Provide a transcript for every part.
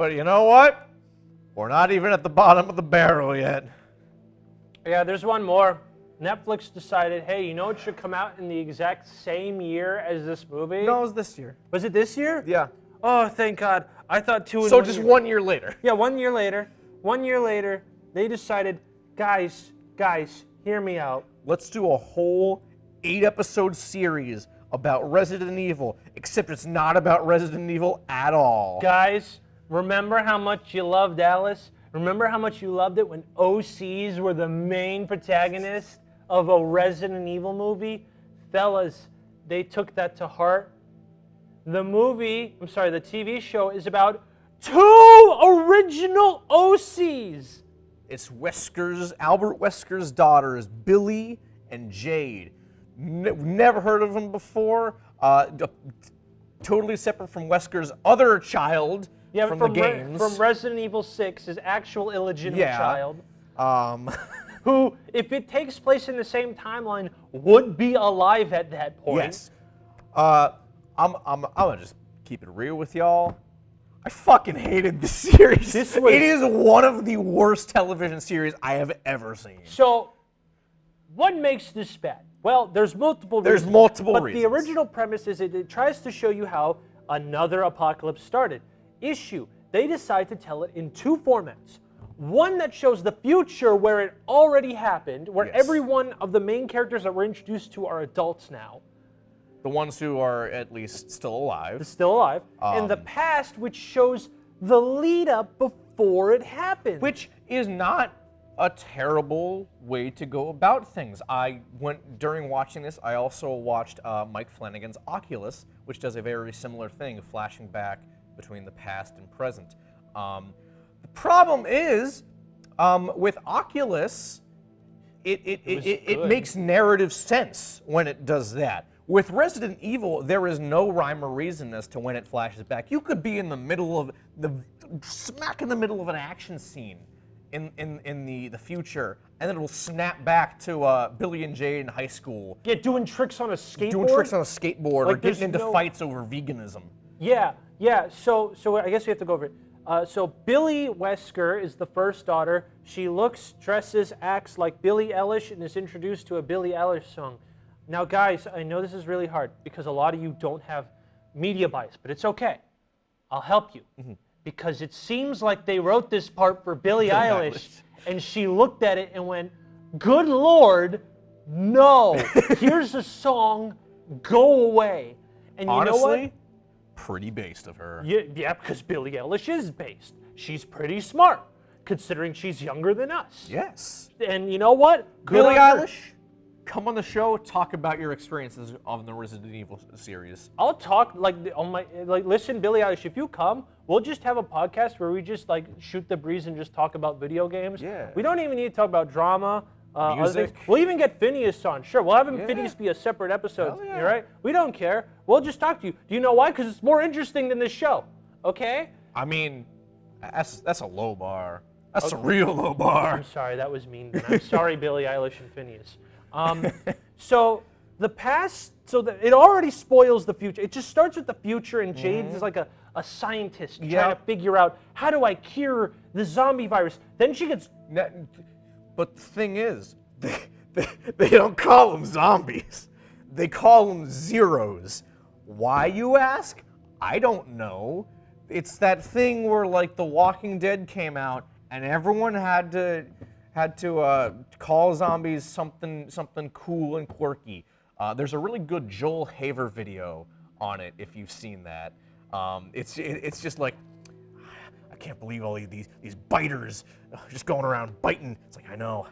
But you know what? We're not even at the bottom of the barrel yet. Yeah, there's one more. Netflix decided, hey, you know what should come out in the exact same year as this movie? No, it was this year. Was it this year? Yeah. Oh, thank God. I thought 2 in So 1 just year. 1 year later. Yeah, 1 year later. 1 year later, they decided, guys, hear me out. Let's do a whole 8-episode series about Resident Evil, except it's not about Resident Evil at all. Guys, remember how much you loved Alice? Remember how much you loved it when OCs were the main protagonist of a Resident Evil movie? Fellas, they took that to heart. The TV show is about 2 original OCs. It's Albert Wesker's daughters, Billy and Jade. Never heard of them before. Totally separate from Wesker's other child from the games. From Resident Evil 6, his actual illegitimate child. Who, if it takes place in the same timeline, would be alive at that point. Yes. I'm gonna just keep it real with y'all. I fucking hated this series. It is one of the worst television series I have ever seen. So, what makes this bad? Well, there's multiple reasons. But the original premise is it tries to show you how another apocalypse started. Issue, they decide to tell it in 2 formats. One that shows the future where it already happened, where every one of the main characters that we're introduced to are adults now. The ones who are at least still alive. And the past, which shows the lead up before it happened. Which is not a terrible way to go about things. During watching this, I also watched Mike Flanagan's Oculus, which does a very similar thing, flashing back between the past and present. The problem is, with Oculus, it makes narrative sense when it does that. With Resident Evil, there is no rhyme or reason as to when it flashes back. You could be in the middle of smack in the middle of an action scene in the future, and then it will snap back to Billy and Jade in high school. Yeah, doing tricks on a skateboard. Or getting into fights over veganism. Yeah. So I guess we have to go over it. So Billy Wesker is the first daughter. She looks, dresses, acts like Billie Eilish, and is introduced to a Billie Eilish song. Now, guys, I know this is really hard because a lot of you don't have media bias, but it's okay. I'll help you. Because it seems like they wrote this part for Billie Eilish, and she looked at it and went, good Lord, no. Here's a song, go away. And honestly, you know what? Pretty based of her. Yeah, because Billie Eilish is based. She's pretty smart, considering she's younger than us. Yes. And you know what? Billie Eilish, come on the show, talk about your experiences of the Resident Evil series. I'll talk listen, Billie Eilish, if you come, we'll just have a podcast where we just shoot the breeze and just talk about video games. Yeah. We don't even need to talk about drama. Music. We'll even get Phineas on. Sure, we'll have Phineas be a separate episode. Yeah. All right? We don't care. We'll just talk to you. Do you know why? Because it's more interesting than this show. Okay? I mean, that's a low bar. That's a real low bar. I'm sorry, that was mean. I'm sorry, Billie Eilish and Phineas. So the past, it already spoils the future. It just starts with the future, and Jade is like a scientist trying to figure out, how do I cure the zombie virus? Then she gets... But the thing is, they don't call them zombies. They call them zeros. Why, you ask? I don't know. It's that thing where, The Walking Dead came out, and everyone had to call zombies something cool and quirky. There's a really good Joel Haver video on it, if you've seen that. It's just like, I can't believe all these biters just going around biting. It's like, I know,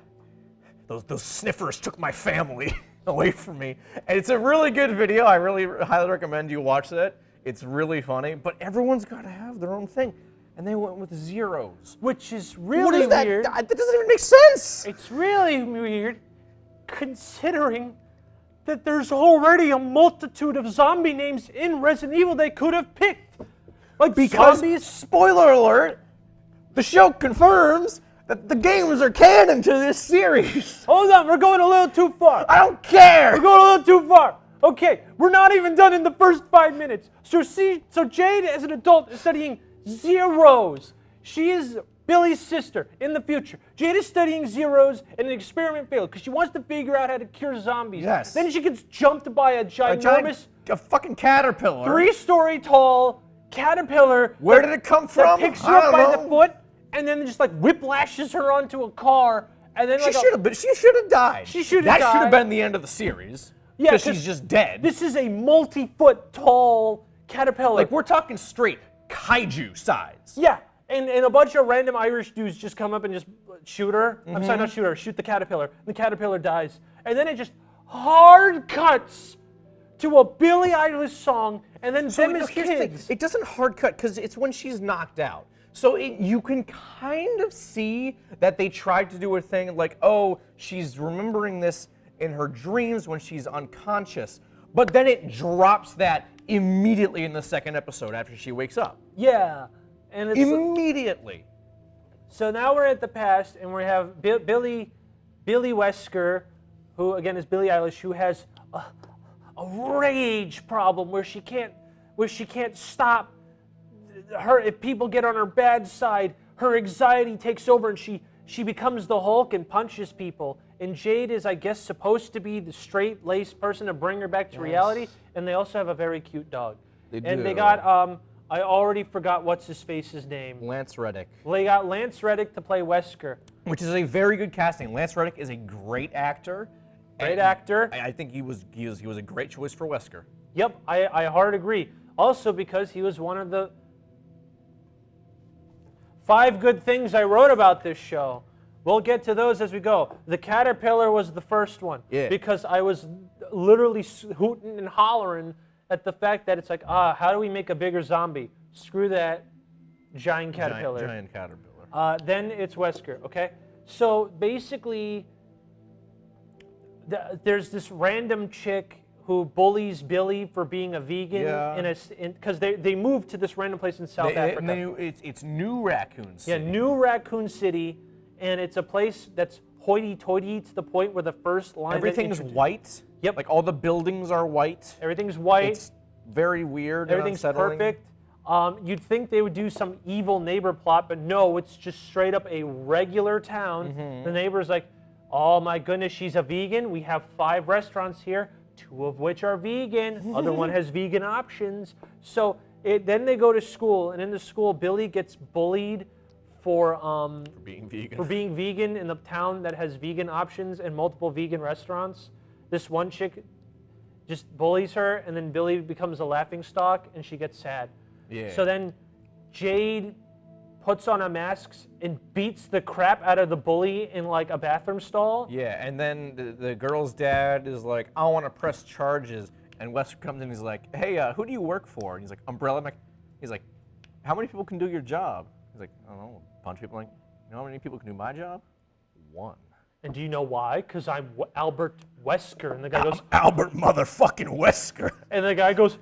those sniffers took my family away from me. And it's a really good video. I really highly recommend you watch that. It's really funny, but everyone's got to have their own thing. And they went with zeros. Which is really weird. That doesn't even make sense. It's really weird, considering that there's already a multitude of zombie names in Resident Evil they could have picked. Because, zombies. Spoiler alert, the show confirms that the games are canon to this series. Hold on, we're going a little too far. I don't care. We're going a little too far. Okay, we're not even done in the first 5 minutes. So Jade, as an adult, is studying zeros. She is Billy's sister in the future. Jade is studying zeros and an experiment failed because she wants to figure out how to cure zombies. Yes. Then she gets jumped by a ginormous, a fucking caterpillar. 3-story tall caterpillar. Where did it come from? That picks her up by the foot and then just like whiplashes her onto a car. And then She should have died. She should have died. That should have been the end of the series. Yeah, because she's just dead. This is a multi-foot tall caterpillar. Like, we're talking straight kaiju size. Yeah, and a bunch of random Irish dudes just come up and just shoot her. I'm sorry, not shoot her, shoot the caterpillar. The caterpillar dies. And then it just hard cuts to a Billie Eilish song, and then them as kids. It doesn't hard cut because it's when she's knocked out. So you can kind of see that they tried to do a thing like, oh, she's remembering this in her dreams when she's unconscious. But then it drops that immediately in the second episode after she wakes up. Yeah. And it's immediately. So now we're at the past, and we have Billy Wesker, who again is Billie Eilish, who has a rage problem where she can't stop her. If people get on her bad side, her anxiety takes over, and she becomes the Hulk and punches people. And Jade is, I guess, supposed to be the straight-laced person to bring her back to reality. And they also have a very cute dog. They do. And they got I already forgot what's his face's name. Lance Reddick. They got Lance Reddick to play Wesker. Which is a very good casting. Lance Reddick is a great actor. Great actor. I think he was a great choice for Wesker. Yep, I hard agree. Also because he was one of the 5 good things I wrote about this show. We'll get to those as we go. The caterpillar was the first one. Yeah. Because I was literally hooting and hollering at the fact that it's like, how do we make a bigger zombie? Screw that giant caterpillar. Giant caterpillar. Then it's Wesker, okay? So basically, there's this random chick who bullies Billy for being a vegan because they moved to this random place in South Africa. It's New Raccoon City. Yeah, New Raccoon City, and it's a place that's hoity-toity to the point where the first line... Everything's white. Yep. Like all the buildings are white. Everything's white. It's very weird. Everything's and unsettling. perfect. You'd think they would do some evil neighbor plot, but no, it's just straight up a regular town. The neighbor's like, oh my goodness, she's a vegan. We have 5 restaurants here, 2 of which are vegan. Other one has vegan options. So then they go to school, and in the school, Billy gets bullied for being vegan in the town that has vegan options and multiple vegan restaurants. This one chick just bullies her, and then Billy becomes a laughingstock, and she gets sad. Yeah. So then Jade puts on a mask and beats the crap out of the bully in like a bathroom stall. Yeah, and then the girl's dad is like, I want to press charges. And Wesker comes in and he's like, hey, who do you work for? And he's like, Umbrella. He's like, how many people can do your job? He's like, I don't know, a bunch of people. Like, you know how many people can do my job? 1. And do you know why? Because I'm Albert Wesker. And the guy goes, Albert motherfucking Wesker. And the guy goes,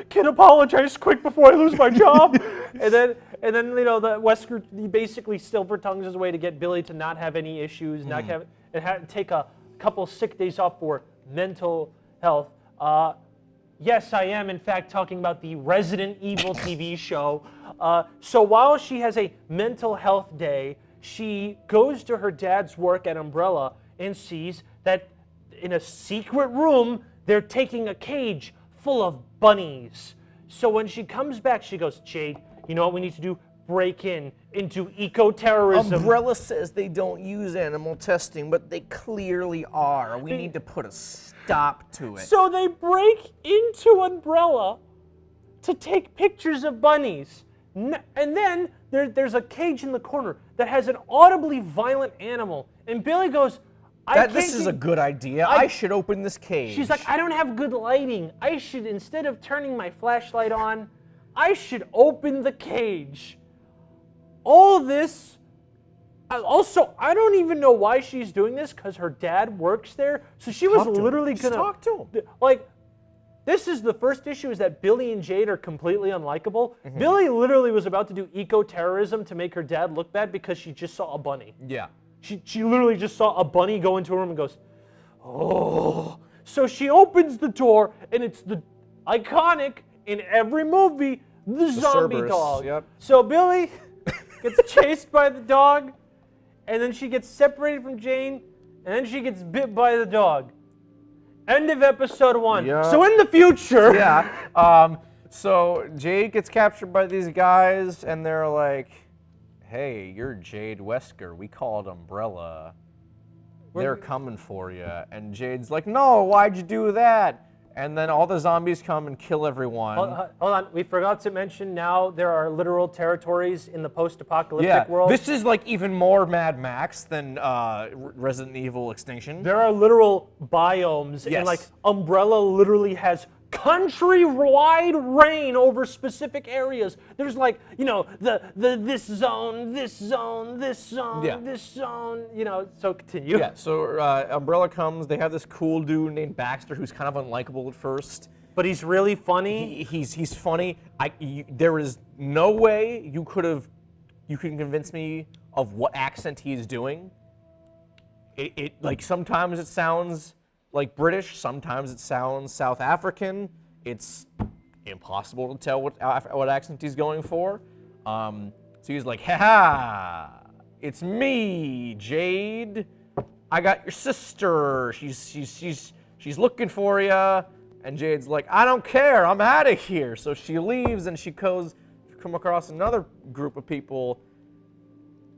can apologize quick before I lose my job. and then you know, the Wesker, he basically silver tongues his way to get Billy to not have any issues, not have, and take a couple sick days off for mental health. Yes, I am, in fact, talking about the Resident Evil TV show. So while she has a mental health day, she goes to her dad's work at Umbrella and sees that in a secret room, they're taking a cage full of bunnies. So when she comes back, she goes, Jade, you know what we need to do? Break into eco-terrorism. Umbrella says they don't use animal testing, but they clearly are. We need to put a stop to it. So they break into Umbrella to take pictures of bunnies. And then there's a cage in the corner that has an audibly violent animal. And Billy goes, this is a good idea. I should open this cage. She's like, I don't have good lighting. I should, instead of turning my flashlight on, I should open the cage. All this, also, I don't even know why she's doing this, because her dad works there. So she was literally going to talk to him. Like, this is the first issue, is that Billy and Jade are completely unlikable. Billy literally was about to do eco-terrorism to make her dad look bad because she just saw a bunny. Yeah. She literally just saw a bunny go into a room and goes, oh. So she opens the door, and it's the iconic, in every movie, the zombie Cerberus, dog. yep. So Billy gets chased by the dog, and then she gets separated from Jane, and then she gets bit by the dog. End of episode 1. Yep. So in the future, So Jade gets captured by these guys, and they're like, "Hey, you're Jade Wesker. We called Umbrella. They're coming for you." And Jade's like, "No, why'd you do that?" And then all the zombies come and kill everyone. Hold on, we forgot to mention now there are literal territories in the post-apocalyptic world. This is like even more Mad Max than Resident Evil Extinction. There are literal biomes, and like Umbrella literally has country-wide reign over specific areas. There's like, you know, this zone, this zone, this zone, this zone, you know, so continue. Yeah, so Umbrella comes, they have this cool dude named Baxter who's kind of unlikable at first. But he's really funny. He's funny. There is no way you can convince me of what accent he's doing. It like sometimes it sounds like British, sometimes it sounds South African. It's impossible to tell what accent he's going for. So he's like, "Ha! It's me, Jade. I got your sister. She's looking for you." And Jade's like, "I don't care. I'm out of here." So she leaves, and she come across another group of people.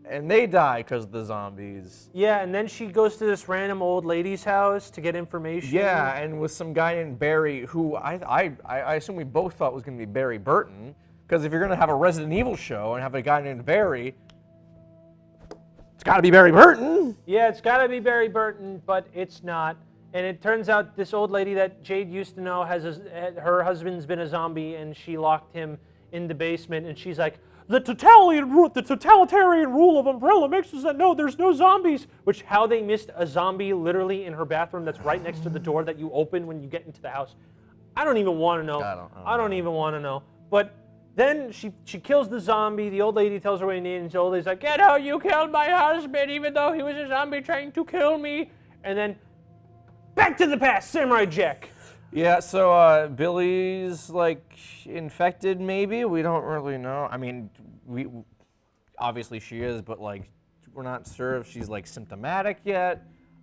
And they die because of the zombies. Yeah, and then she goes to this random old lady's house to get information. Yeah, and with some guy named Barry, who I assume we both thought was going to be Barry Burton, because if you're going to have a Resident Evil show and have a guy named Barry, it's got to be Barry Burton. Yeah, it's got to be Barry Burton, but it's not. And it turns out this old lady that Jade used to know her husband's been a zombie, and she locked him in the basement, and she's like, the totalitarian rule of Umbrella makes us that no, there's no zombies. Which, how they missed a zombie literally in her bathroom that's right next to the door that you open when you get into the house, I don't even want to know. I don't even want to know. But then she kills the zombie. The old lady tells her what he needs, and the old lady's like, "Get out, you killed my husband, even though he was a zombie trying to kill me." And then, back to the past, Samurai Jack. Yeah, so Billy's like infected, maybe. We don't really know. I mean, we obviously she is, but like we're not sure if she's like symptomatic yet.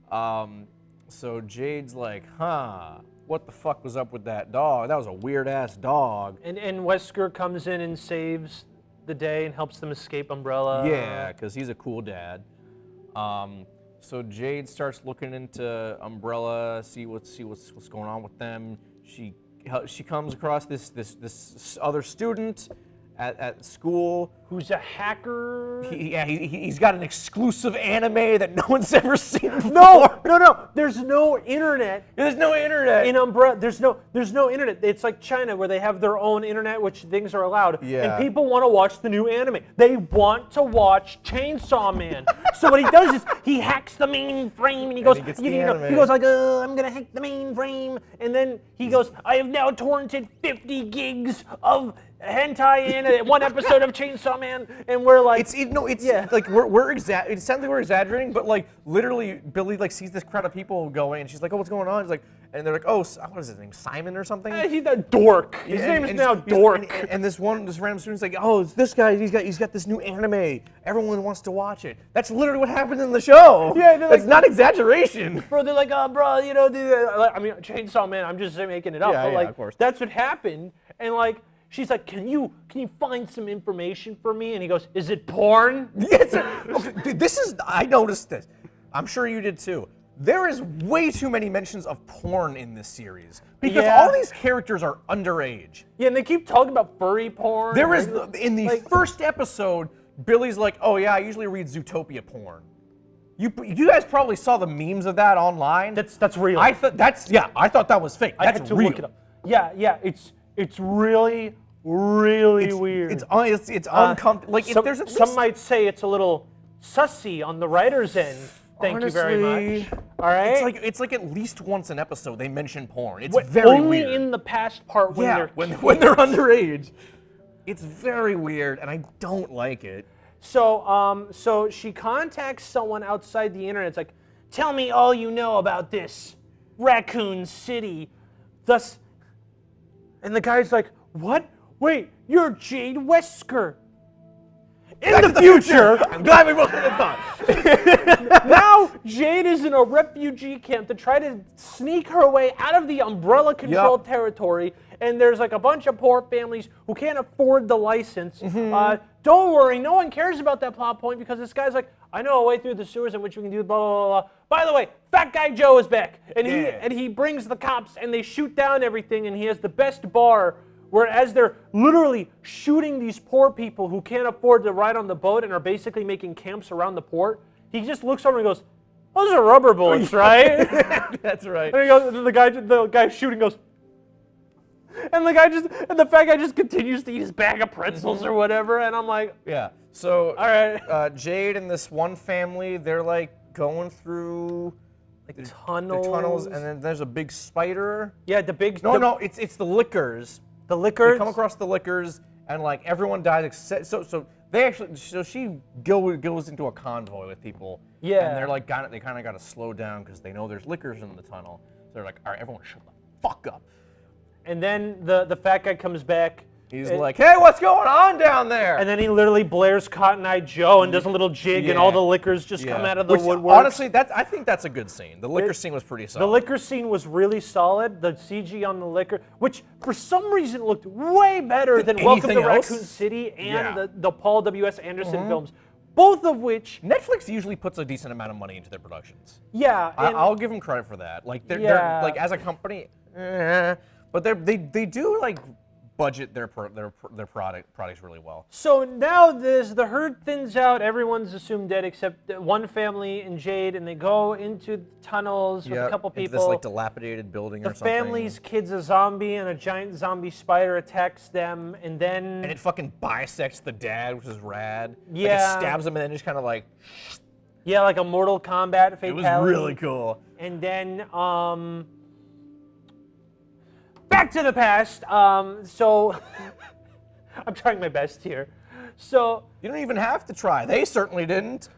So Jade's like, "Huh, what the fuck was up with that dog? That was a weird ass dog." And Wesker comes in and saves the day and helps them escape Umbrella. Yeah, because he's a cool dad. So Jade starts looking into Umbrella, see what's going on with them. She comes across this other student at school who's a hacker. He's got an exclusive anime that no one's ever seen before. No. There's no internet. There's no internet in Umbrella. There's no internet. It's like China where they have their own internet, which things are allowed. Yeah. And people want to watch the new anime. They want to watch Chainsaw Man. So what he does is he hacks the mainframe and he goes, he goes like, "I'm gonna hack the mainframe," and then he goes, "I have now torrented 50 gigs of hentai in one episode of Chainsaw Man," and we're like, like it sounds like we're exaggerating, but like literally Billy like sees this crowd of people going, and she's like, "Oh, what's going on?" He's like, and they're like, "Oh, what is his name? Simon or something?" He's a dork. His name is now Dork. And this random student's like, "Oh, it's this guy. He's got this new anime. Everyone wants to watch it." That's literally what happens in the show. Yeah, it's not exaggeration. Bro, they're like, "Oh, bro, you know, I mean, Chainsaw Man. I'm just making it up, but like, of course. That's what happened, and like. She's like, can you find some information for me? And he goes, "Is it porn?" Yes. Okay, I noticed this. I'm sure you did too. There is way too many mentions of porn in this series because all these characters are underage. Yeah, and they keep talking about furry porn. There is in the first episode, Billy's like, "Oh yeah, I usually read Zootopia porn." You guys probably saw the memes of that online. That's real. I thought that was fake. That's I had to real. look it up. Yeah, it's really weird. It's uncomfortable. Like some might say it's a little sussy on the writer's end. Thank you very much. All right. It's like at least once an episode they mention porn. It's very only weird. in the past part when they're when they're underage. It's very weird, and I don't like it. So she contacts someone outside the internet. It's like, "Tell me all you know about this Raccoon City." And the guy's like, "What? wait, you're Jade Wesker. In the future, I'm glad we both had thought. now Jade is in a refugee camp to try to sneak her way out of the umbrella-controlled territory, and there's like a bunch of poor families who can't afford the license. Don't worry, no one cares about that plot point because this guy's like, I know a way through the sewers in which we can do blah, blah, blah, blah. By the way, Fat Guy Joe is back, and he brings the cops, and they shoot down everything, and he has the best bar where as they're literally shooting these poor people who can't afford to ride on the boat and are basically making camps around the port, he just looks over and goes, those are rubber bullets, right? That's right. And he goes, and the guy shooting goes, and the fat guy just continues to eat his bag of pretzels or whatever, and I'm like, yeah. So, all right. Jade and this one family, they're like going through like the tunnels, and then there's a big spider. Yeah, the big. No, it's the liquors. The liquors. They come across the liquors, and like everyone dies except so she goes into a convoy with people. Yeah. And they're like they kind of got to slow down because they know there's liquors in the tunnel. So they're like, all right, everyone shut the fuck up. And then the fat guy comes back. He's like, hey, what's going on down there? And then he literally blares Cotton Eye Joe and does a little jig, and all the liquors just come out of the woodwork. Honestly, I think that's a good scene. The liquor scene was pretty solid. The liquor scene was really solid. The CG on the liquor, which for some reason looked way better than Welcome to Raccoon City and the Paul W.S. Anderson films, both of which... Netflix usually puts a decent amount of money into their productions. Yeah. I'll give them credit for that. Like, they're like, as a company, but they do, like, budget their products really well. So now the herd thins out. Everyone's assumed dead except one family and Jade, and they go into tunnels with a couple people. Into this like dilapidated building or something. The family's kid's a zombie, and a giant zombie spider attacks them, and then... And it fucking bisects the dad, which is rad. Yeah. Like it stabs him and then just kind of like... Yeah, like a Mortal Kombat fatality. It was really cool. And then, back to the past. So I'm trying my best here. So you don't even have to try. They certainly didn't.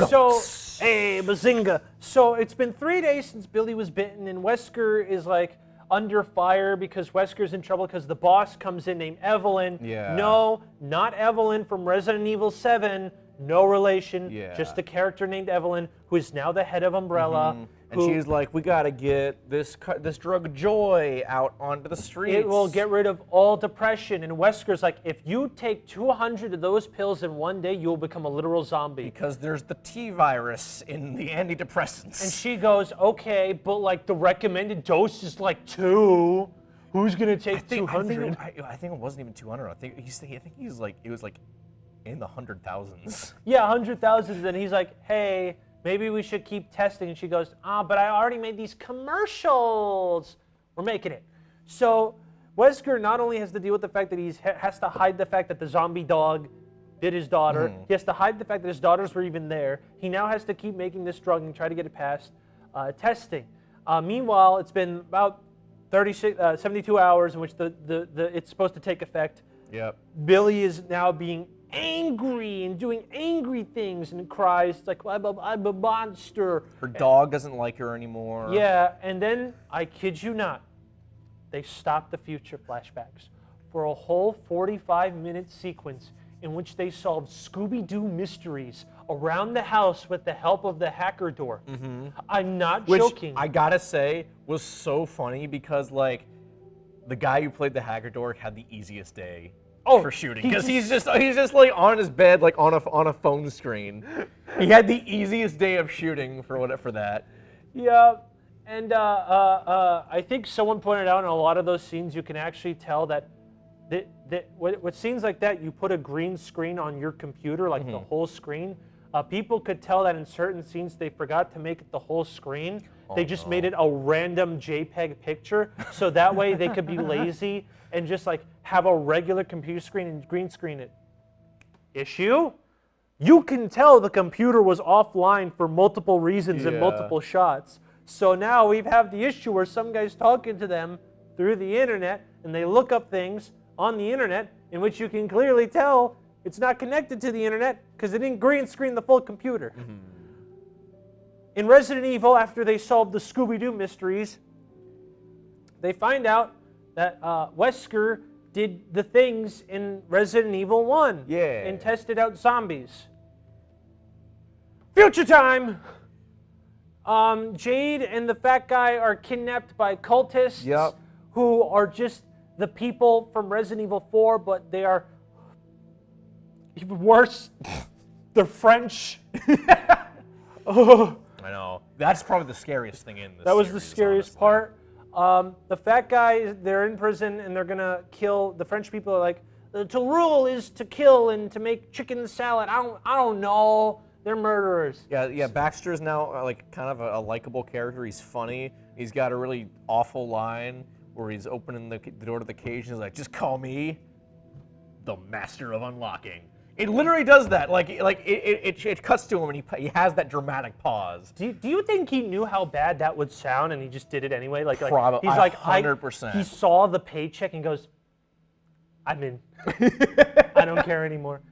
So, hey, bazinga. So it's been 3 days since Billy was bitten, and Wesker is like under fire because Wesker's in trouble because the boss comes in named Evelyn. Yeah. No, not Evelyn from Resident Evil 7. No relation. Yeah. Just a character named Evelyn who is now the head of Umbrella. And she's like, we gotta get this drug Joy out onto the streets. It will get rid of all depression. And Wesker's like, if you take 200 of those pills in one day, you'll become a literal zombie. Because there's the T virus in the antidepressants. And she goes, okay, but like the recommended dose is like 2. Who's gonna take 200? I think it wasn't even 200. I think he's like, it was like in the 100,000s. Yeah, 100,000. And he's like, hey, maybe we should keep testing. And she goes, but I already made these commercials. We're making it. So Wesker not only has to deal with the fact that he has to hide the fact that the zombie dog bit his daughter. He has to hide the fact that his daughters were even there. He now has to keep making this drug and try to get it past testing. Meanwhile, it's been about 72 hours in which it's supposed to take effect. Yep. Billy is now being angry and doing angry things and cries like, I'm a monster. Her dog doesn't like her anymore. Yeah, and then, I kid you not, they stopped the future flashbacks for a whole 45-minute sequence in which they solved Scooby-Doo mysteries around the house with the help of the hacker door. I'm not joking. I gotta say was so funny because like the guy who played the hacker door had the easiest day for shooting because he's just like on his bed like on a phone screen. He had the easiest day of shooting for that. Yeah, and I think someone pointed out in a lot of those scenes you can actually tell that what scenes like that you put a green screen on your computer like the whole screen. People could tell that in certain scenes they forgot to make it the whole screen. They just made it a random JPEG picture, so that way they could be lazy and just like have a regular computer screen and green screen it. Issue? You can tell the computer was offline for multiple reasons and multiple shots. So now we have the issue where some guy's talking to them through the internet and they look up things on the internet in which you can clearly tell it's not connected to the internet because they didn't green screen the full computer. In Resident Evil, after they solved the Scooby-Doo mysteries, they find out that Wesker did the things in Resident Evil 1. Yeah. And tested out zombies. Future time! Jade and the fat guy are kidnapped by cultists Yep. who are just the people from Resident Evil 4, but they are even worse. They're French. Oh. I know. That's probably the scariest thing in this. That was the series, scariest honestly. part. The fat guy, they're in prison and they're gonna kill. The French people are like, to rule is to kill and to make chicken salad. I don't know. They're murderers. Yeah. Baxter's now like kind of a likable character. He's funny. He's got a really awful line where he's opening the door to the cage and he's like, "Just call me the master of unlocking." It literally does that. It cuts to him and he has that dramatic pause. Do you think he knew how bad that would sound and he just did it anyway? Probably. He's like 100%. He saw the paycheck and goes, "I'm in. I don't care anymore."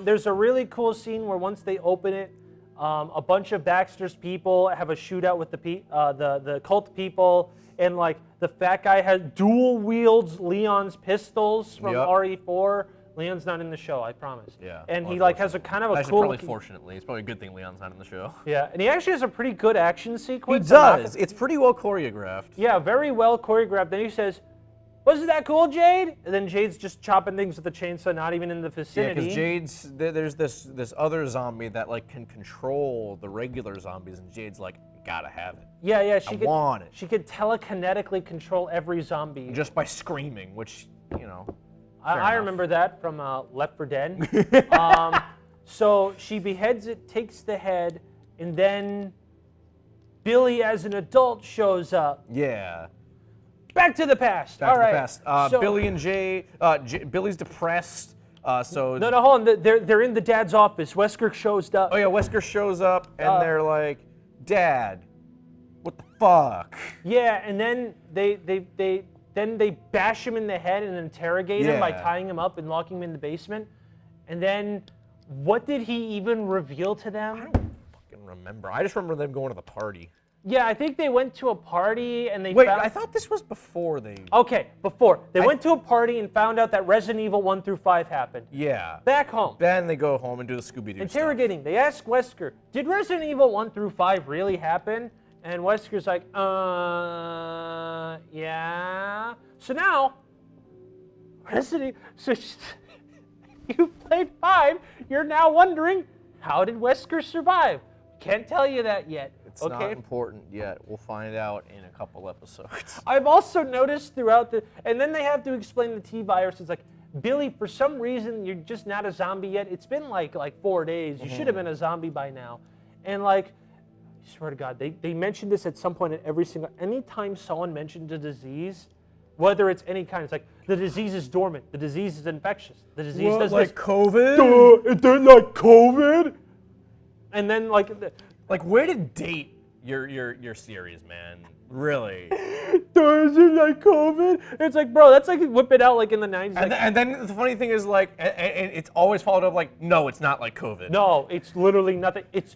There's a really cool scene where once they open it, a bunch of Baxter's people have a shootout with the cult people, and like the fat guy has dual wields Leon's pistols from Yep. RE4. Leon's not in the show, I promise. Yeah. And he like has a kind of a Actually, cool. probably fortunately, it's probably a good thing Leon's not in the show. Yeah, and he actually has a pretty good action He sequence. does. It's pretty well choreographed. Yeah, very well choreographed. Then he says, "Wasn't that cool, Jade?" And then Jade's just chopping things with a chainsaw, not even in the Yeah, vicinity. because Jade's there's this other zombie that like can control the regular zombies, and Jade's like, gotta have it Yeah, I want it. She could telekinetically control every zombie. just by screaming, which fair I enough. remember that from Left 4 Dead. So she beheads it, takes the head, and then Billy, as an adult, shows up. Yeah. Back to the past. Back All to right. the past. So- Billy and Billy's depressed. So No, hold on. They're in the dad's office. Wesker shows up. oh yeah, Wesker shows up and they're like, "Dad, what the fuck?" Yeah, and then they bash him in the head and interrogate him by Yeah. tying him up and locking him in the basement. And then, what did he even reveal to them? I don't fucking remember. I just remember them going to the party. Yeah, I think they went to a party and they Wait, found... I thought this was before they. Okay, before. They went to a party and found out that Resident Evil 1 through 5 happened. Yeah. Back home. Then they go home and do the Scooby-Doo stuff. Interrogating. They ask Wesker, did Resident Evil 1 through 5 really happen? And Wesker's like, yeah. So now, you played 5, you're now wondering, how did Wesker survive? Can't tell you that yet. It's not important yet. We'll find out in a couple episodes. I've also noticed throughout and then they have to explain the T-virus. It's like, Billy, for some reason, you're just not a zombie yet. It's been like 4 days. You should have been a zombie by now. And like, I swear to God, they mentioned this at some point at anytime someone mentioned a disease, whether it's any kind, it's like, the disease is dormant, the disease is infectious, the disease does like this. COVID? It did like COVID? And then like... Like, way to date your series, man. Really. Does it like COVID? It's like, bro, that's like whip it out like in the 90s. And then the funny thing is, like, and it's always followed up like, no, it's not like COVID. No, it's literally nothing. It's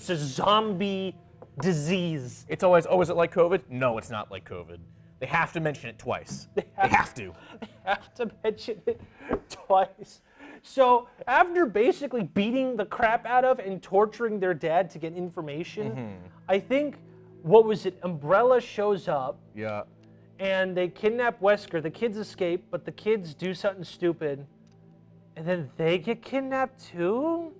a zombie disease. It's always, oh, is it like COVID? No, it's not like COVID. They have to mention it twice. They have to. They have to mention it twice. So after basically beating the crap out of and torturing their dad to get information, I think, what was it? Umbrella shows up. Yeah. And they kidnap Wesker. The kids escape, but the kids do something stupid. And then they get kidnapped too?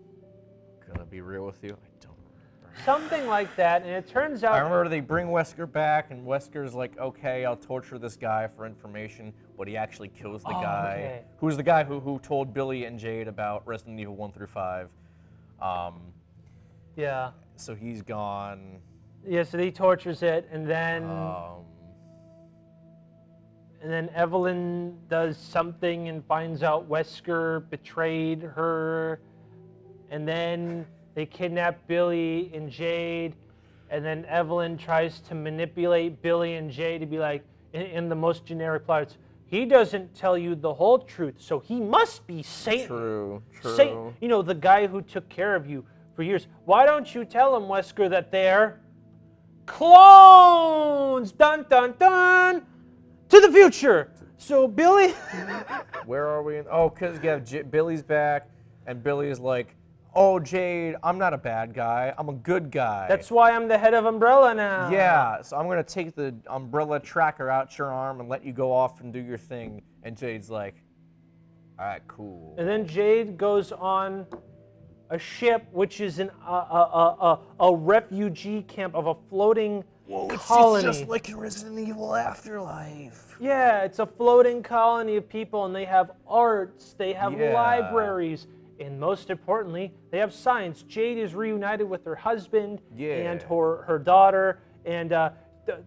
Gonna be real with you, I don't remember. Something like that, and it turns out... I remember they bring Wesker back, and Wesker's like, okay, I'll torture this guy for information, but he actually kills the guy. Okay. Who's the guy who told Billy and Jade about Resident Evil 1 through 5. Yeah. So he's gone. Yeah, so he tortures it, and then... And then Evelyn does something and finds out Wesker betrayed her. And then they kidnap Billy and Jade. And then Evelyn tries to manipulate Billy and Jade to be like, in the most generic plots, he doesn't tell you the whole truth, so he must be Satan. True. Satan, you know, the guy who took care of you for years. Why don't you tell him, Wesker, that they're clones? Dun, dun, dun. To the future. So Billy, Where are we? Oh, because Billy's back, and Billy's like, oh, Jade, I'm not a bad guy. I'm a good guy. that's why I'm the head of Umbrella now. Yeah, so I'm going to take the umbrella tracker out your arm and let you go off and do your thing. And Jade's like, all right, cool. And then Jade goes on a ship, which is a refugee camp of a floating colony. It's just like in Resident Evil Afterlife. Yeah, it's a floating colony of people, and they have arts, they have libraries, and most importantly, they have science. Jade is reunited with her husband and her daughter, and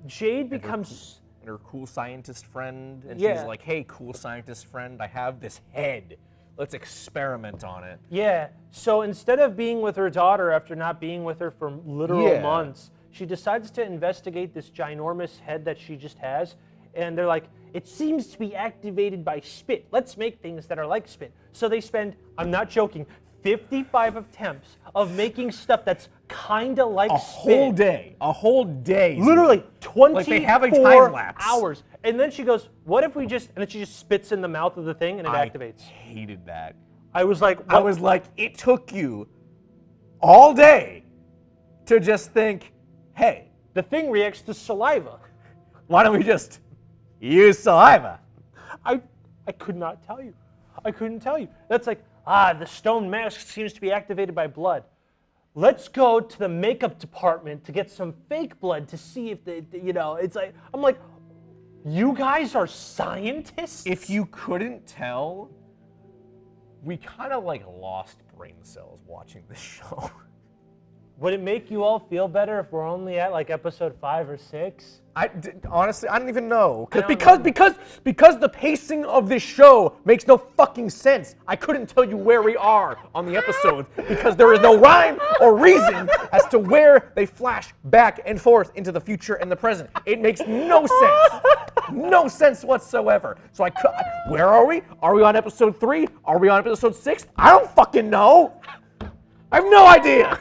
Jade becomes... And her cool scientist friend, and she's like, hey, cool scientist friend, I have this head. Let's experiment on it. Yeah, so instead of being with her daughter after not being with her for literal months, she decides to investigate this ginormous head that she just has, and they're like, it seems to be activated by spit. Let's make things that are like spit. So they spend, I'm not joking, 55 attempts of making stuff that's kind of like spit. A whole day. Literally 24 like they have a time lapse. hours. And then she goes, what if we just, and then she just spits in the mouth of the thing and it activates. I hated that. I was like, what? I was like, it took you all day to just think, hey. The thing reacts to saliva. Why don't we just use saliva? I could not tell you. I couldn't tell you. That's like, the stone mask seems to be activated by blood. Let's go to the makeup department to get some fake blood to see if it's like, I'm like, you guys are scientists? If you couldn't tell, we kind of like lost brain cells watching this show. Would it make you all feel better if we're only at like episode 5 or 6? Honestly, I don't even know. Because the pacing of this show makes no fucking sense. I couldn't tell you where we are on the episodes because there is no rhyme or reason as to where they flash back and forth into the future and the present. It makes no sense. No sense whatsoever. So where are we? Are we on episode 3? Are we on episode 6? I don't fucking know. I have no idea.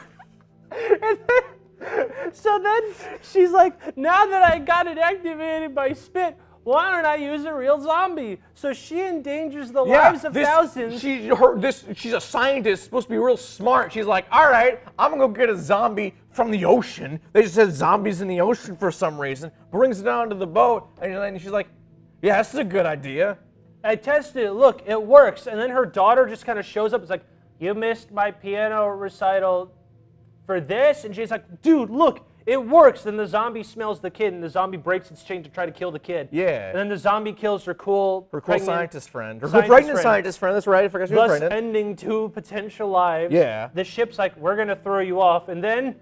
So then she's like, now that I got it activated by spit, why don't I use a real zombie? So she endangers the lives of thousands. She's a scientist, supposed to be real smart. She's like, all right, I'm gonna go get a zombie from the ocean. They just said zombies in the ocean for some reason. Brings it onto the boat, and she's like, yeah, this is a good idea. I tested it. Look, it works. And then her daughter just kind of shows up. It's like, you missed my piano recital for this, and she's like, dude, look, it works. Then the zombie smells the kid, and the zombie breaks its chain to try to kill the kid. Yeah. And then the zombie kills her cool scientist friend. Her cool pregnant scientist friend, that's right, I forgot she was pregnant. Thus ending 2 potential lives. Yeah. The ship's like, we're going to throw you off, and then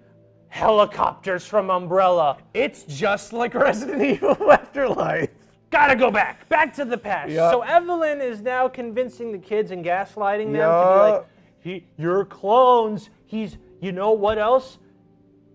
helicopters from Umbrella. It's just like Resident Evil Afterlife. Gotta go back to the past. Yep. So Evelyn is now convincing the kids and gaslighting them to be like, you're clones. You know what else?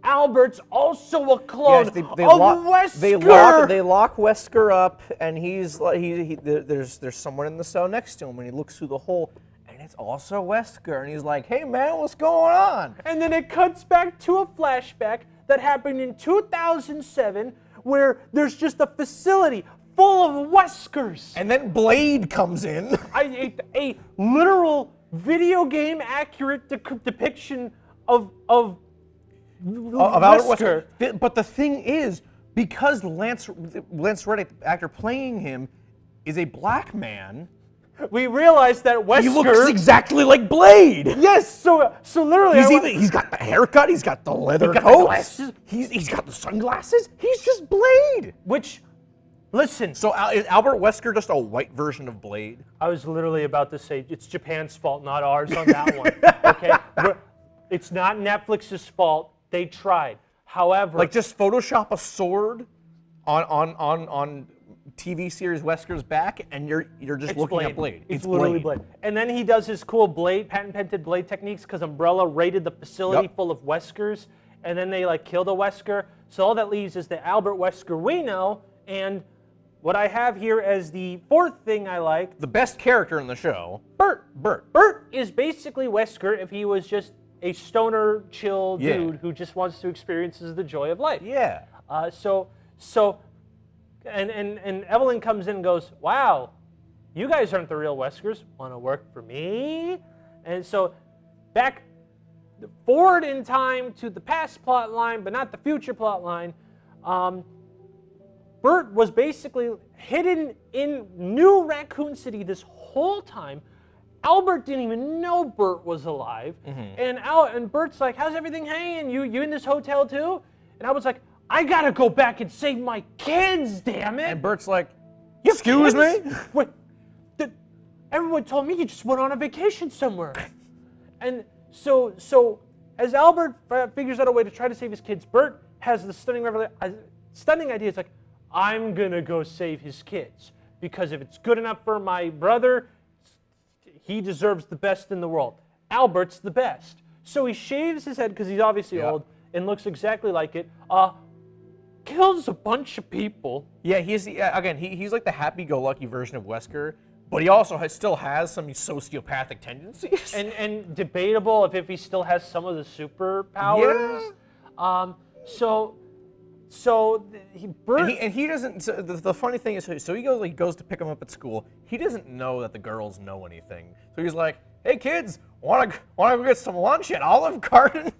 Albert's also a clone of Wesker. They lock Wesker up, and there's someone in the cell next to him, and he looks through the hole, and it's also Wesker, and he's like, hey man, what's going on? And then it cuts back to a flashback that happened in 2007, where there's just a facility full of Weskers. And then Blade comes in. A literal video game accurate depiction of Wesker. But the thing is, because Lance Reddick, the actor playing him, is a black man, we realized that Wesker... He looks exactly like Blade. Yes, so literally... He's got the haircut, he's got the leather coat, he's got the sunglasses, he's just Blade. Which, listen... So is Albert Wesker just a white version of Blade? I was literally about to say, it's Japan's fault, not ours on that one, okay? It's not Netflix's fault. They tried. However, like just Photoshop a sword on TV series Wesker's back, and you're just looking at Blade. It's literally Blade. And then he does his cool patented Blade techniques because Umbrella raided the facility full of Weskers, and then they like killed a Wesker. So all that leaves is the Albert Wesker we know, and what I have here as the 4th thing I like, the best character in the show, Bert. Bert is basically Wesker if he was just a stoner, chill dude who just wants to experience the joy of life. Yeah. So And Evelyn comes in and goes, wow, you guys aren't the real Weskers. Want to work for me? And so back forward in time to the past plot line, but not the future plot line, Bert was basically hidden in New Raccoon City this whole time. Albert didn't even know Bert was alive. And Bert's like, how's everything hanging? You in this hotel too? And Albert's like, I gotta go back and save my kids, damn it. And Bert's like, excuse me? Wait, everyone told me you just went on a vacation somewhere. And so as Albert figures out a way to try to save his kids, Bert has the stunning idea. It's like, I'm gonna go save his kids, because if it's good enough for my brother, he deserves the best in the world. Albert's the best. So he shaves his head, because he's obviously old, and looks exactly like it. Kills a bunch of people. Yeah, he's like the happy-go-lucky version of Wesker, but he also still has some sociopathic tendencies. And debatable if he still has some of the superpowers. Yeah. He doesn't. So the funny thing is, so he goes to pick him up at school. He doesn't know that the girls know anything. So he's like, "Hey kids, wanna go get some lunch at Olive Garden?"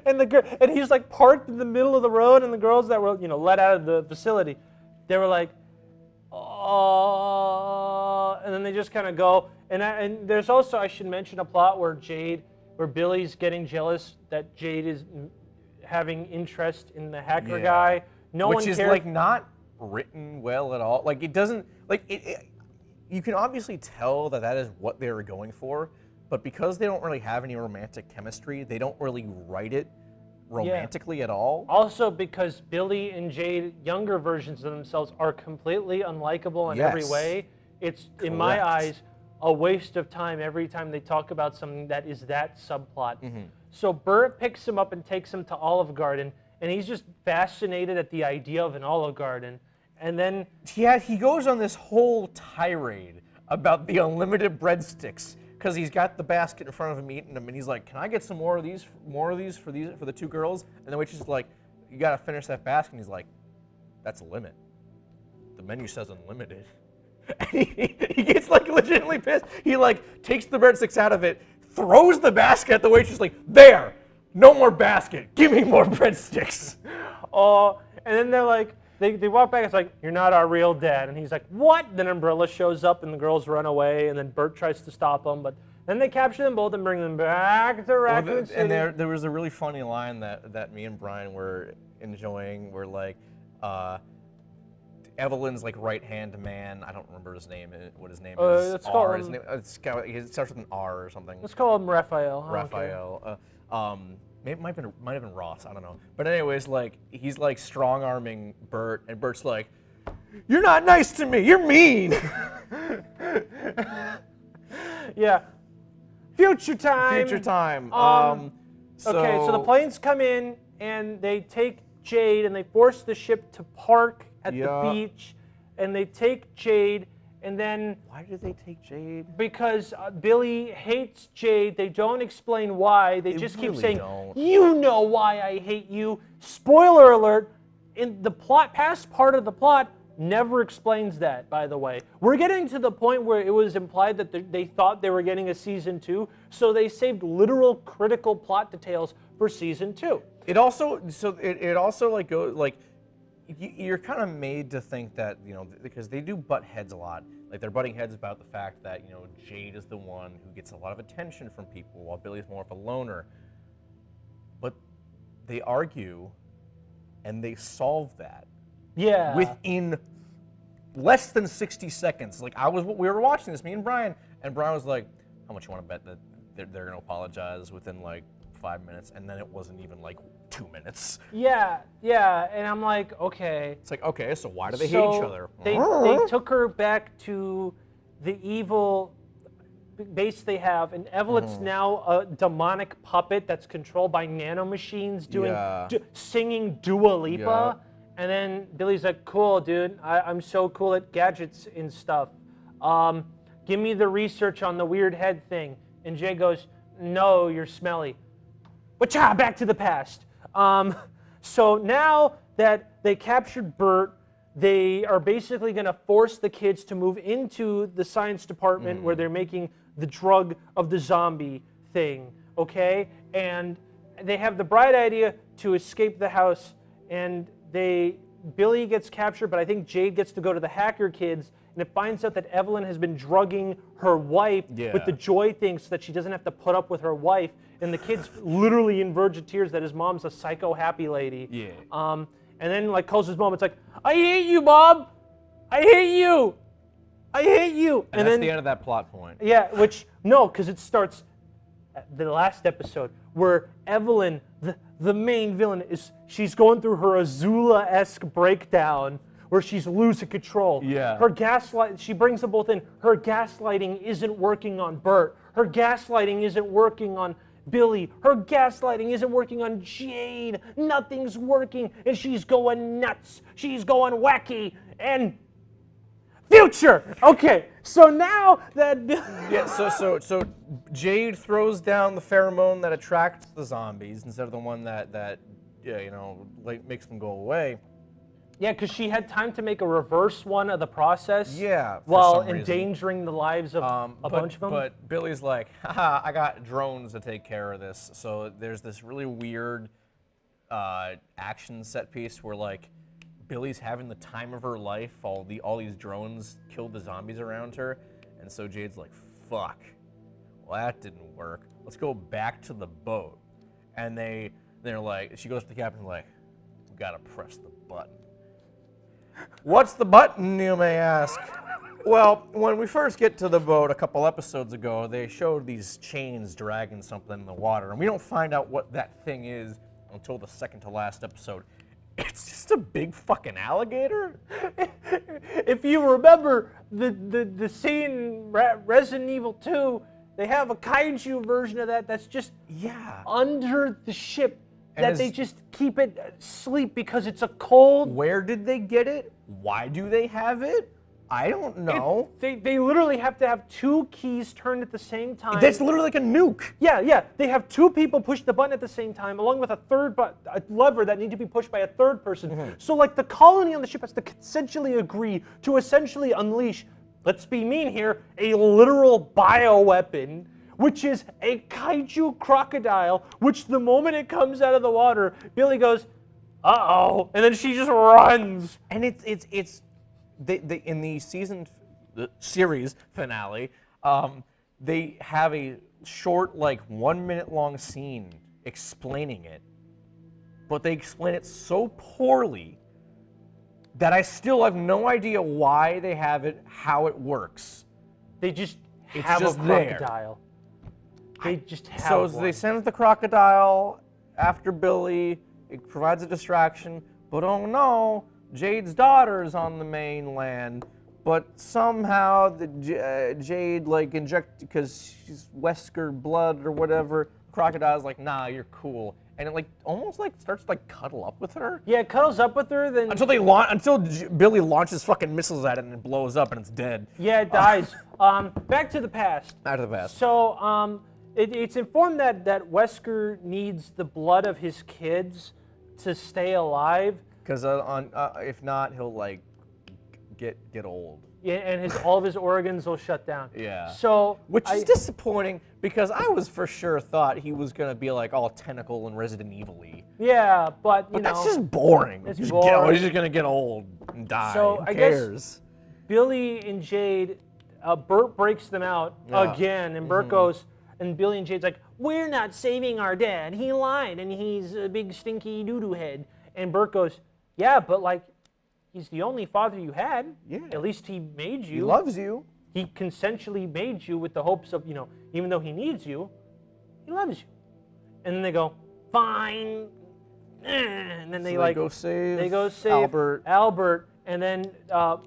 And he's like parked in the middle of the road, and the girls that were let out of the facility, they were like, "Oh," and then they just kind of go. And there's also, I should mention, a plot where Billy's getting jealous that Jade is having interest in the hacker guy. Which is like not written well at all. Like it doesn't you can obviously tell that is what they were going for, but because they don't really have any romantic chemistry, they don't really write it romantically at all. Also because Billy and Jade, younger versions of themselves, are completely unlikable in every way. It's, in my eyes, a waste of time every time they talk about something that is that subplot. So Bert picks him up and takes him to Olive Garden, and he's just fascinated at the idea of an Olive Garden. And then he goes on this whole tirade about the unlimited breadsticks, because he's got the basket in front of him eating them, and he's like, "Can I get some more of these for the two girls?" And the waitress is like, "You got to finish that basket." And he's like, "That's a limit. The menu says unlimited." And he gets like legitimately pissed. He like takes the breadsticks out of it, throws the basket at the waitress, like, "There, no more basket. Give me more breadsticks." And then they're like, they walk back. It's like, "You're not our real dad." And he's like, "What?" Then Umbrella shows up, and the girls run away. And then Bert tries to stop them, but then they capture them both and bring them back to Raccoon City. And there was a really funny line that me and Brian were enjoying, where like, Evelyn's like right-hand man. I don't remember his name. What his name is? Let's call him. It starts with an R or something. Let's call him Raphael. Raphael. It might have been Ross. I don't know. But anyways, like he's like strong-arming Bert, and Bert's like, "You're not nice to me. You're mean." Yeah. Future time. Future time. Okay, so the planes come in and they take Jade and they force the ship to park at the beach, and they take Jade, and then... Why did they take Jade? Because Billy hates Jade. They don't explain why. They just keep saying, don't. "You know why I hate you." Spoiler alert, in the past part of the plot never explains that, by the way. We're getting to the point where it was implied that they thought they were getting a season 2, so they saved literal critical plot details for season 2. It also like goes like, you're kind of made to think that, because they do butt heads a lot. Like they're butting heads about the fact that, Jade is the one who gets a lot of attention from people while Billy's more of a loner. But they argue and they solve that. Yeah. Within less than 60 seconds. Like we were watching this, me and Brian was like, "How much you want to bet that they're going to apologize within like 5 minutes?" And then it wasn't even like 2 minutes. Yeah, and I'm like, okay. It's like, okay, so why do they hate each other? They took her back to the evil base they have, and Evelyn's now a demonic puppet that's controlled by nanomachines doing singing Dua Lipa. And then Billy's like, "Cool, dude. I'm so cool at gadgets and stuff. Give me the research on the weird head thing." And Jay goes, "No, you're smelly." Wacha, back to the past. So now that they captured Bert. They are basically going to force the kids to move into the science department where they're making the drug of the zombie thing, okay? And they have the bright idea to escape the house, and Billy gets captured, but I think Jade gets to go to the hacker kids, and it finds out that Evelyn has been drugging her wife with the joy thing so that she doesn't have to put up with her wife, and the kid's literally in verge of tears that his mom's a psycho happy lady. Yeah. And then like calls his mom, it's like, I hate you, Mom! I hate you! I hate you! And that's the end of that plot point. Yeah, no, because it starts at the last episode where Evelyn, the main villain, she's going through her Azula-esque breakdown where she's losing control. Yeah. She brings them both in. Her gaslighting isn't working on Bert. Her gaslighting isn't working on Billy. Her gaslighting isn't working on Jade. Nothing's working, and she's going nuts. She's going wacky, and future. Okay, so now that Yeah, so Jade throws down the pheromone that attracts the zombies instead of the one that like makes them go away. Yeah, because she had time to make a reverse one of the process. Yeah, for while some reason. endangering the lives of a bunch of them. But Billy's like, haha, I got drones to take care of this. So there's this really weird action set piece where like Billy's having the time of her life. All these drones killed the zombies around her, and so Jade's like, fuck, well that didn't work. Let's go back to the boat. And they're like, she goes to the captain like, we gotta press the button. What's the button, you may ask? Well, when we first get to the boat a couple episodes ago, they showed these chains dragging something in the water, and we don't find out what that thing is until the second to last episode. It's just a big fucking alligator? If you remember the scene in Resident Evil 2, they have a kaiju version of that's just under the ship. That they just keep it asleep because it's a cold. Where did they get it? Why do they have it? I don't know. They literally have to have two keys turned at the same time. That's literally like a nuke. Yeah. They have two people push the button at the same time, along with a lever that need to be pushed by a third person. So like the colony on the ship has to consensually agree to essentially unleash, let's be mean here, a literal bioweapon, which is a kaiju crocodile, which the moment it comes out of the water, Billy goes, uh-oh, and then she just runs. And they in the series finale, they have a short, like 1 minute long scene explaining it, but they explain it so poorly that I still have no idea why they have it, how it works. They just have a crocodile. They just have So one. they send the crocodile after Billy. It provides a distraction, but oh no, Jade's daughter's on the mainland. But somehow Jade like because she's Wesker blood or whatever. Crocodile's like, nah, you're cool, and it like almost like starts to like cuddle up with her. Yeah, it cuddles up with her. Then until Billy launches fucking missiles at it and it blows up and it's dead. Yeah, it dies. Back to the past. Back to the past. So it's informed that Wesker needs the blood of his kids to stay alive. Because if not, he'll like get old. Yeah, and all of his organs will shut down. Yeah. So which is disappointing because I was for sure thought he was gonna be like all tentacle and Resident Evil-y. Yeah, but you know that's just boring. It's boring. He's just gonna get old and die. So Who I cares? guess Billy and Jade, Bert breaks them out again, and Bert goes, and Billy and Jade's like, we're not saving our dad. He lied, and he's a big stinky doo-doo head. And Bert goes, yeah, but like, he's the only father you had. Yeah. At least he made you. He loves you. He consensually made you with the hopes of, even though he needs you, he loves you. And then they go, fine. And then they go save Albert. And then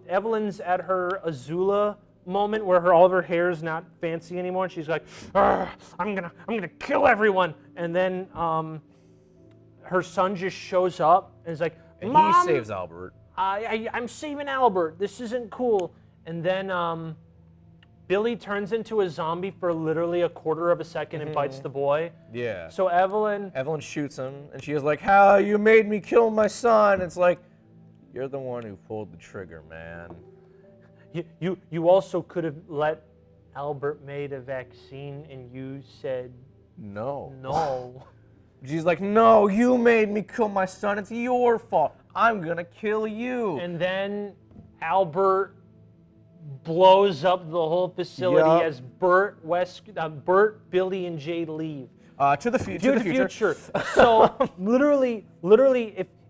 Evelyn's at her Azula moment where all of her hair is not fancy anymore, and she's like, I'm gonna kill everyone. And then her son just shows up and is like, Mom, he saves Albert. I'm saving Albert. This isn't cool. And then Billy turns into a zombie for literally a quarter of a second and bites the boy. Yeah. So Evelyn shoots him, and she is like, "How you made me kill my son?" It's like, you're the one who pulled the trigger, man. You also could have let Albert made a vaccine, and you said no. No. She's like, "No, you made me kill my son. It's your fault. I'm gonna kill you." And then Albert blows up the whole facility as Bert, Billy, and Jade leave. To the future. So literally,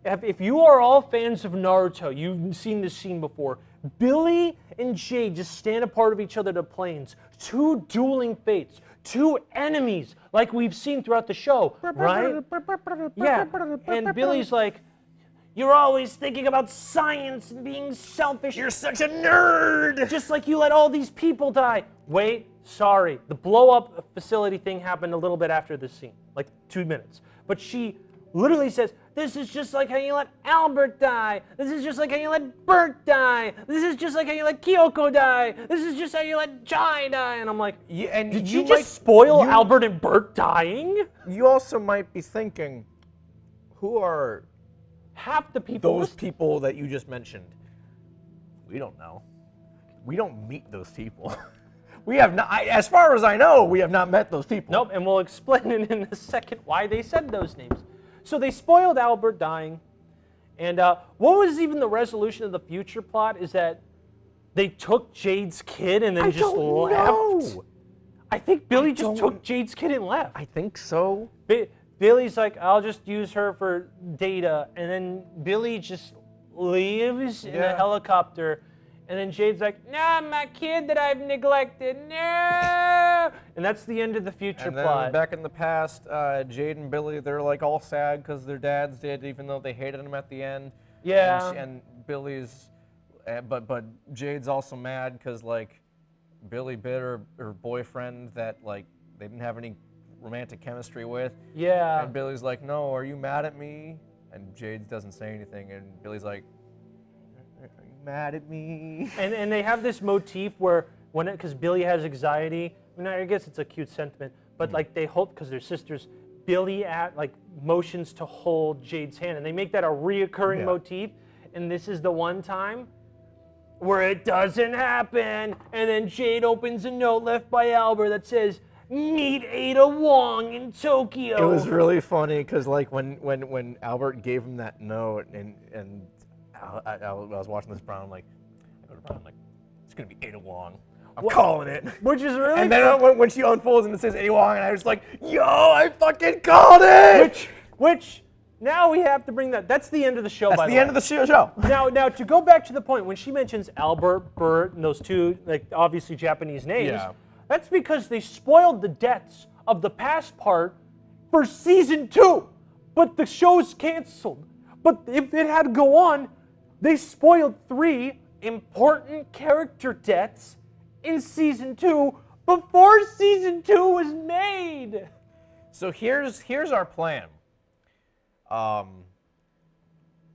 if you are all fans of Naruto, you've seen this scene before. Billy and Jade just stand apart of each other to planes. Two dueling fates. Two enemies, like we've seen throughout the show, right? Yeah. And Billy's like, "You're always thinking about science and being selfish. You're such a nerd. Just like you let all these people die." Wait, sorry. The blow-up facility thing happened a little bit after this scene, like 2 minutes. But she literally says, "This is just like how you let Albert die. This is just like how you let Bert die. This is just like how you let Kyoko die. This is just how you let Jai die." And I'm like, yeah, and did you just spoil Albert and Bert dying? You also might be thinking, who are half the people? Those people that you just mentioned. We don't know. We don't meet those people. We have not, as far as I know, we have not met those people. Nope, and we'll explain it in a second why they said those names. So they spoiled Albert dying, and what was even the resolution of the future plot is that they took Jade's kid and then just left. Know. I think Billy just took Jade's kid and left. I think so. Billy's like, "I'll just use her for data," and then Billy just leaves in a helicopter. And then Jade's like, "Nah, my kid that I've neglected, no!" And that's the end of the future plot. And then back in the past, Jade and Billy, they're like all sad because their dads did, even though they hated them at the end. Yeah. And Billy's, but Jade's also mad because like Billy bit her boyfriend that like they didn't have any romantic chemistry with. Yeah. And Billy's like, "No, are you mad at me?" And Jade doesn't say anything, and Billy's like, "Mad at me?" And they have this motif where because Billy has anxiety. I mean, I guess it's a cute sentiment, but like they hope because they're sisters. Billy motions to hold Jade's hand, and they make that a reoccurring motif. And this is the one time where it doesn't happen, and then Jade opens a note left by Albert that says, "Meet Ada Wong in Tokyo." It was really funny because like when Albert gave him that note and I was watching this Brown, like, I go to Brown, like, it's going to be Ada Wong. I'm calling it. Which is really And then when she unfolds and it says Ada Wong, and I was like, yo, I fucking called it! Which now we have to bring that. That's the end of the show, by the way. That's the end of the show. Now, to go back to the point, when she mentions Albert, Bert, and those two, like, obviously Japanese names, that's because they spoiled the deaths of the past part for season 2. But the show's canceled. But if it had to go on, they spoiled 3 important character deaths in season 2 before season 2 was made. So here's our plan.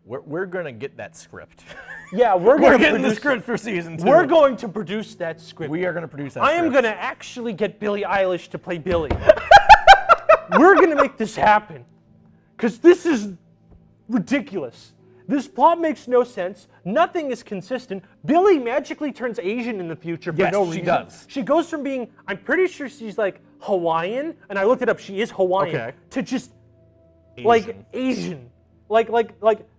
We're gonna get that script. Yeah, we're getting the script for season 2. We're going to produce that script. We are gonna produce that. I am gonna actually get Billie Eilish to play Billy. We're gonna make this happen, because this is ridiculous. This plot makes no sense. Nothing is consistent. Billy magically turns Asian in the future for no reason. She does. She goes from being, I'm pretty sure she's like Hawaiian, and I looked it up, she is Hawaiian, to just Asian. Like Asian. Like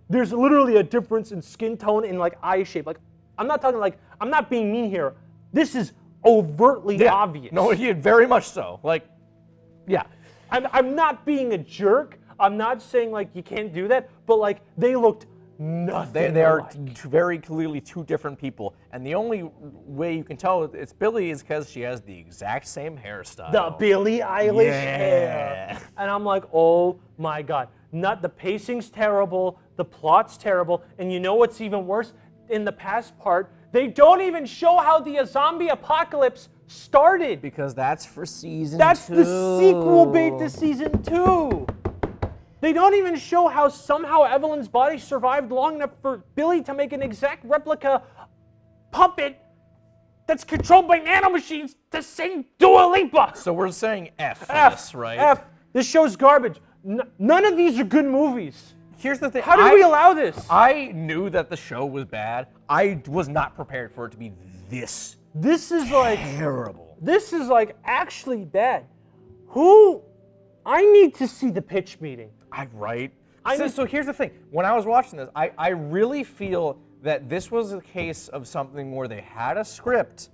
there's literally a difference in skin tone and like eye shape. Like, I'm not talking like, I'm not being mean here. This is overtly obvious. No, very much so. Like, yeah. I'm not being a jerk. I'm not saying like you can't do that, but like they looked nothing They are alike. very clearly 2 different people, and the only way you can tell it's Billy is because she has the exact same hairstyle. The Billie Eilish hair. And I'm like, oh my God. The pacing's terrible, the plot's terrible, and you know what's even worse? In the past part, they don't even show how the zombie apocalypse started. Because that's for season 2. That's the sequel bait to season 2. They don't even show how somehow Evelyn's body survived long enough for Billy to make an exact replica puppet that's controlled by nanomachines to sing Dua Lipa. So we're saying F for this, right? F. This show's garbage. None of these are good movies. Here's the thing. How did we allow this? I knew that the show was bad. I was not prepared for it to be this This is like terrible. This is like actually bad. I need to see the pitch meeting. Right? So here's the thing. When I was watching this, I really feel that this was a case of something where they had a script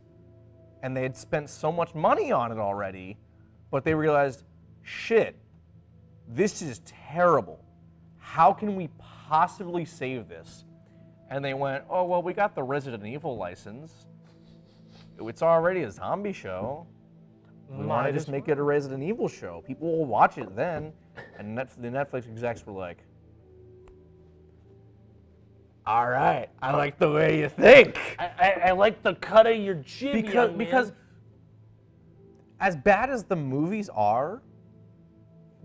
and they had spent so much money on it already, but they realized, shit, this is terrible. How can we possibly save this? And they went, oh, well, we got the Resident Evil license. It's already a zombie show. We want to just make it a Resident Evil show. People will watch it then. And the Netflix execs were like, all right, I like the way you think. I like the cut of your jib, Because as bad as the movies are,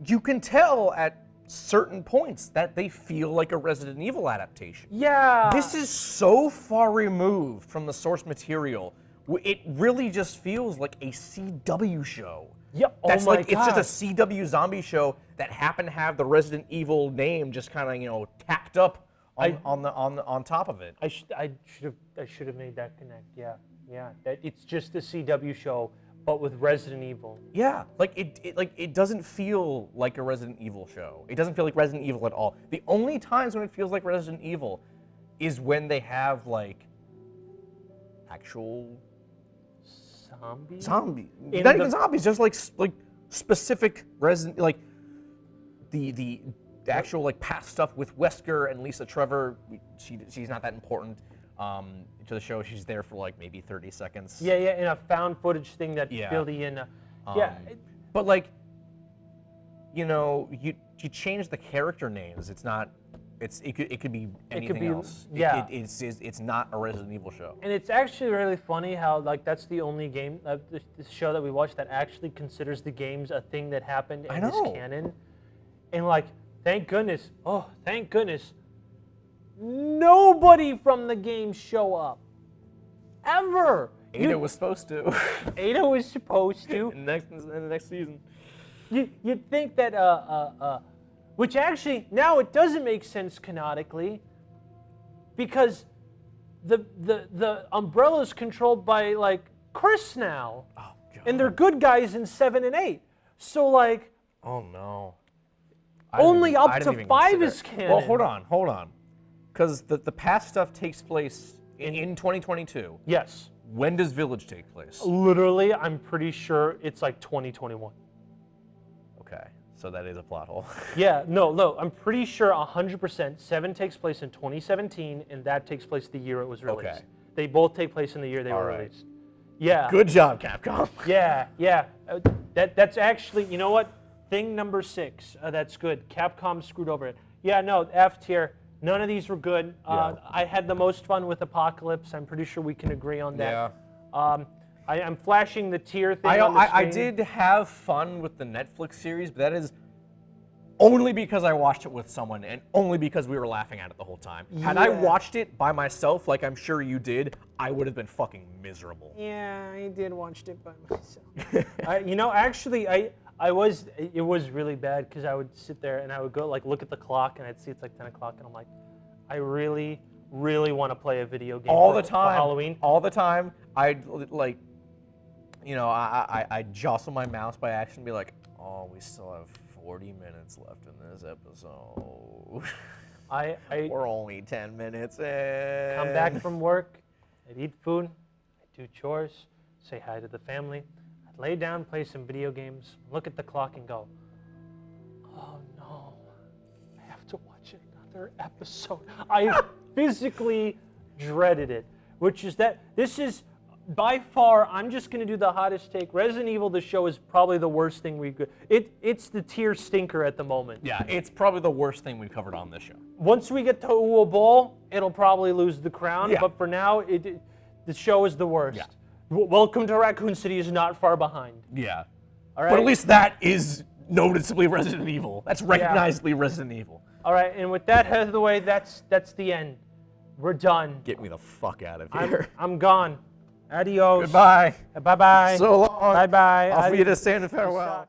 you can tell at certain points that they feel like a Resident Evil adaptation. Yeah. This is so far removed from the source material. It really just feels like a CW show. Yep. That's God. It's just a CW zombie show that happened to have the Resident Evil name just kind of tacked up on top of it. I should have made that connect. Yeah. That it's just a CW show, but with Resident Evil. Yeah, it doesn't feel like a Resident Evil show. It doesn't feel like Resident Evil at all. The only times when it feels like Resident Evil is when they have actual zombies. Not even zombies, just like specific Resident, the actual past stuff with Wesker and Lisa Trevor. She's not that important to the show. She's there for maybe 30 seconds. Yeah, in a found footage thing that Billy and but you change the character names. It's not. It could be anything else. Yeah. It's not a Resident Evil show. And it's actually really funny how that's the only game, this show that we watched that actually considers the games a thing that happened in this canon. And thank goodness, nobody from the game show up. Ever. Ada was supposed to. Ada was supposed to. in the next season. You'd think that which actually now it doesn't make sense canonically, because the Umbrella's controlled by Chris now, and they're good guys in 7 and 8. So oh no, only up to 5 is canon. Well, hold on, because the past stuff takes place in 2022. Yes. When does Village take place? Literally, I'm pretty sure it's 2021. Okay. So that is a plot hole. Yeah, no, I'm pretty sure 100% 7 takes place in 2017, and that takes place the year it was released. Okay. They both take place in the year they were released. Yeah. Good job, Capcom. Yeah. That's actually, you know what? Thing number 6. That's good. Capcom screwed over it. Yeah, no, F tier. None of these were good. I had the most fun with Apocalypse. I'm pretty sure we can agree on that. Yeah. I'm flashing the tier thing on the screen. I did have fun with the Netflix series, but that is only because I watched it with someone and only because we were laughing at it the whole time. Had I watched it by myself, like I'm sure you did, I would have been fucking miserable. Yeah, I did watch it by myself. Actually, it was really bad because I would sit there and I would go look at the clock and I'd see it's 10 o'clock and I'm like, I really, really want to play a video game all the time for Halloween. All the time, I'd I'd jostle my mouse by accident and be like, oh, we still have 40 minutes left in this episode. We're only 10 minutes in. Come back from work, I'd eat food, I'd do chores, say hi to the family, I'd lay down, play some video games, look at the clock and go, oh no, I have to watch another episode. I physically dreaded it, which is that this is by far, I'm just going to do the hottest take. Resident Evil, the show, is probably the worst thing we could. It's the tier stinker at the moment. Yeah, it's probably the worst thing we've covered on this show. Once we get to Uwe Boll, it'll probably lose the crown. Yeah. But for now, the show is the worst. Yeah. Welcome to Raccoon City is not far behind. Yeah. All right. But at least that is noticeably Resident Evil. That's recognizably Resident Evil. All right, and with that out of the way, that's the end. We're done. Get me the fuck out of here. I'm gone. Adios. Goodbye. Bye-bye. So long. Bye-bye. Auf Wiedersehen and farewell.